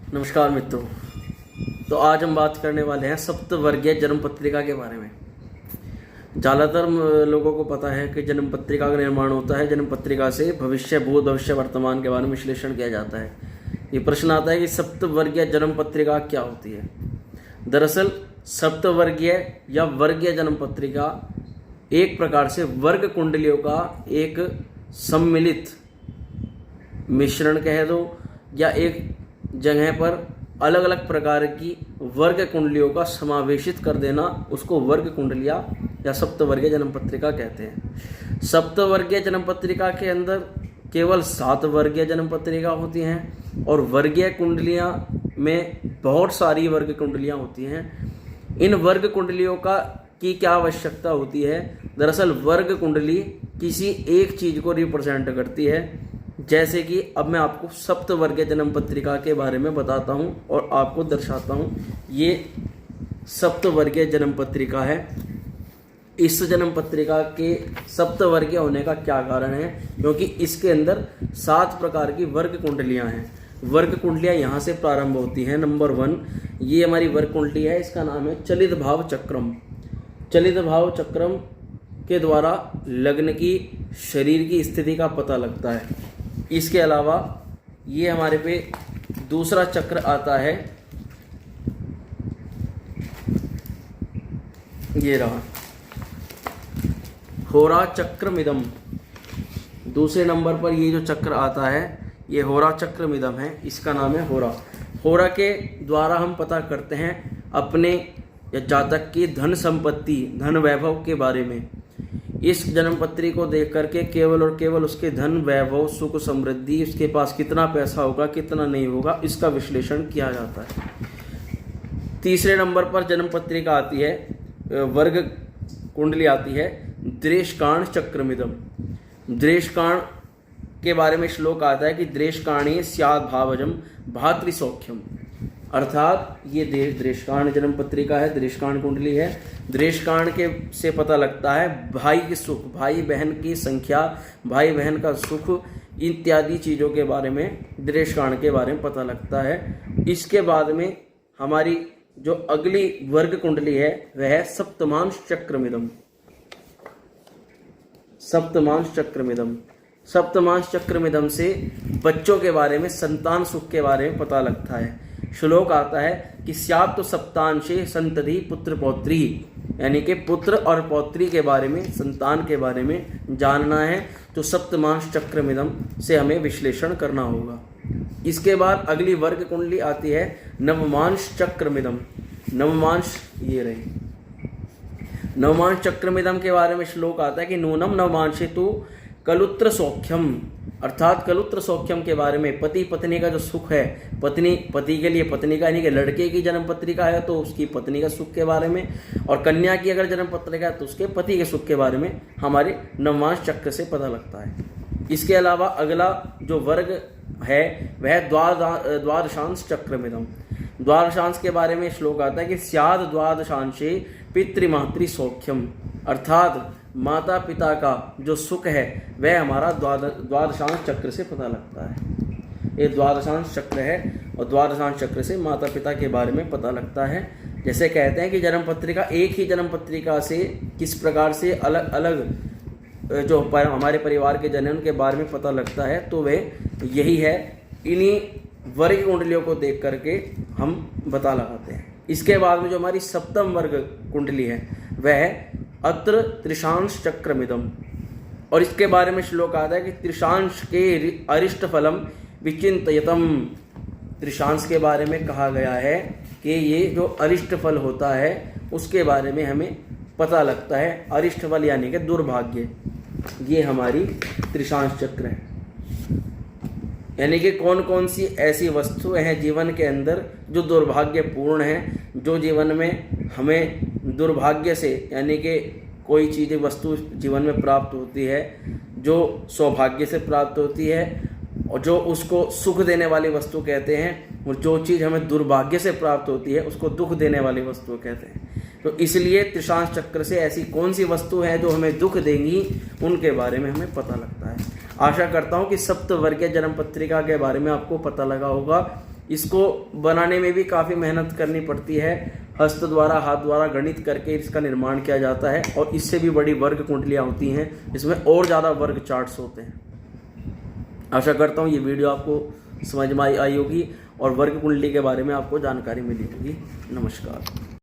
नमस्कार मित्रों। तो आज हम बात करने वाले हैं सप्तवर्गीय जन्म पत्रिका के बारे में। ज़्यादातर लोगों को पता है कि जन्म पत्रिका का निर्माण होता है। जन्म पत्रिका से भविष्य, भूत, भविष्य, वर्तमान के बारे में विश्लेषण किया जाता है। ये प्रश्न आता है कि सप्तवर्गीय जन्म पत्रिका क्या होती है। दरअसल सप्तवर्गीय या वर्गीय जन्म पत्रिका एक प्रकार से वर्ग कुंडलियों का एक सम्मिलित मिश्रण कह दो, या एक जगह पर अलग अलग प्रकार की वर्ग कुंडलियों का समावेशित कर देना, उसको वर्ग कुंडलियां या सप्तवर्गीय जन्म पत्रिका कहते हैं। सप्तवर्गीय जन्म पत्रिका के अंदर केवल 7 वर्गीय जन्म पत्रिका होती हैं और वर्गीय कुंडलियां में बहुत सारी वर्ग कुंडलियां होती हैं। इन वर्ग कुंडलियों की क्या आवश्यकता होती है? दरअसल वर्ग कुंडली किसी एक चीज को रिप्रेजेंट करती है। जैसे कि अब मैं आपको सप्तवर्गीय जन्म पत्रिका के बारे में बताता हूं और आपको दर्शाता हूं। ये सप्तवर्गीय जन्म पत्रिका है। इस जन्म पत्रिका के सप्तवर्गीय होने का क्या कारण है? क्योंकि इसके अंदर 7 प्रकार की वर्ग कुंडलियां हैं। वर्ग कुंडलियां यहाँ से प्रारंभ होती हैं। नंबर 1 ये हमारी वर्ग कुंडली है, इसका नाम है चलित भाव चक्रम। चलित भाव चक्रम के द्वारा लग्न की शरीर की स्थिति का पता लगता है। इसके अलावा ये हमारे पे दूसरा चक्र आता है, ये रहा होरा चक्रमिदम। दूसरे नंबर पर ये जो चक्र आता है ये होरा चक्रमिदम है, इसका नाम है होरा। होरा के द्वारा हम पता करते हैं अपने या जातक की धन संपत्ति, धन वैभव के बारे में। इस जन्म पत्री को देख करके केवल और केवल उसके धन वैभव, सुख समृद्धि, उसके पास कितना पैसा होगा, कितना नहीं होगा, इसका विश्लेषण किया जाता है। तीसरे नंबर पर जन्म पत्रिका आती है, वर्ग कुंडली आती है द्रेशकाण चक्रमिदम। द्रेशकाण के बारे में श्लोक आता है कि द्रेशकाणे स्याद भावजम भातृसौख्यम। अर्थात ये द्रेशकाण जन्म पत्रिका है, द्रेशकाण कुंडली है। द्रेशकाण के से पता लगता है भाई की सुख, भाई बहन की संख्या, भाई बहन का सुख इत्यादि चीज़ों के बारे में, द्रेशकाण के बारे में पता लगता है। इसके बाद में हमारी जो अगली वर्ग कुंडली है वह है सप्तमांश चक्रमिदम। सप्तमांश चक्रमिदम। सप्तमांश चक्रमिदम से बच्चों के बारे में, संतान सुख के बारे में पता लगता है। श्लोक आता है कि स्यात् तो सप्तांशे संतति पुत्र पौत्री, यानी कि पुत्र और पौत्री के बारे में, संतान के बारे में जानना है तो सप्तमांश चक्रमिदम से हमें विश्लेषण करना होगा। इसके बाद अगली वर्ग कुंडली आती है नवमांश चक्रमिदम। नवमांश ये रही। नवमांश चक्रमिदम के बारे में श्लोक आता है कि नूनम नवमांशे तु कलुत्र सौख्यम। अर्थात कलुत्र सौख्यम के बारे में, पति पत्नी का जो सुख है, पति के लिए पत्नी का, यानी कि लड़के की जन्म पत्रिका है तो उसकी पत्नी का सुख के बारे में, और कन्या की अगर जन्म पत्रिका है तो उसके पति के सुख के बारे में हमारे नवमांश चक्र से पता लगता है। इसके अलावा अगला जो वर्ग है वह द्वादशांश चक्रमिदम। द्वादशांश के बारे में श्लोक आता है कि स्याद द्वादशांशे पितृमातृ सौख्यम। अर्थात माता पिता का जो सुख है वह हमारा द्वादशांश चक्र से पता लगता है। ये द्वादशांश चक्र है और द्वादशांश चक्र से माता पिता के बारे में पता लगता है। जैसे कहते हैं कि जन्म पत्रिका, एक ही जन्म पत्रिका से किस प्रकार से अलग अलग जो हमारे परिवार के जन के बारे में पता लगता है, तो वह यही है। इन्हीं वर्ग कुंडलियों को देख करके हम पता लगाते हैं। इसके बाद में जो हमारी सप्तम वर्ग कुंडली है वह है अत्र त्रिशांश चक्रमिदम, और इसके बारे में श्लोक आता है कि त्रिशांश के अरिष्ट फलम विचिंतयतम। त्रिशांश के बारे में कहा गया है कि ये जो अरिष्ट फल होता है उसके बारे में हमें पता लगता है। अरिष्ट फल यानी कि दुर्भाग्य, ये हमारी त्रिशांश चक्र है। यानी कि कौन कौन सी ऐसी वस्तुएं हैं जीवन के अंदर जो दुर्भाग्यपूर्ण हैं, जो जीवन में हमें दुर्भाग्य से, यानी कि कोई चीज़ वस्तु जीवन में प्राप्त होती है जो सौभाग्य से प्राप्त होती है, और जो उसको सुख देने वाली वस्तु कहते हैं, और जो चीज़ हमें दुर्भाग्य से प्राप्त होती है उसको दुख देने वाली वस्तु कहते हैं। तो इसलिए त्रिशांश चक्र से ऐसी कौन सी वस्तु है जो हमें दुख देंगी, उनके बारे में हमें पता लगता है। आशा करता हूँ कि सप्तवर्गीय जन्म पत्रिका के बारे में आपको पता लगा होगा। इसको बनाने में भी काफ़ी मेहनत करनी पड़ती है। हस्त द्वारा, हाथ द्वारा गणित करके इसका निर्माण किया जाता है और इससे भी बड़ी वर्ग कुंडलियाँ होती हैं, इसमें और ज़्यादा वर्ग चार्ट्स होते हैं। आशा करता हूँ ये वीडियो आपको समझ में आई होगी और वर्ग कुंडली के बारे में आपको जानकारी मिली होगी। नमस्कार।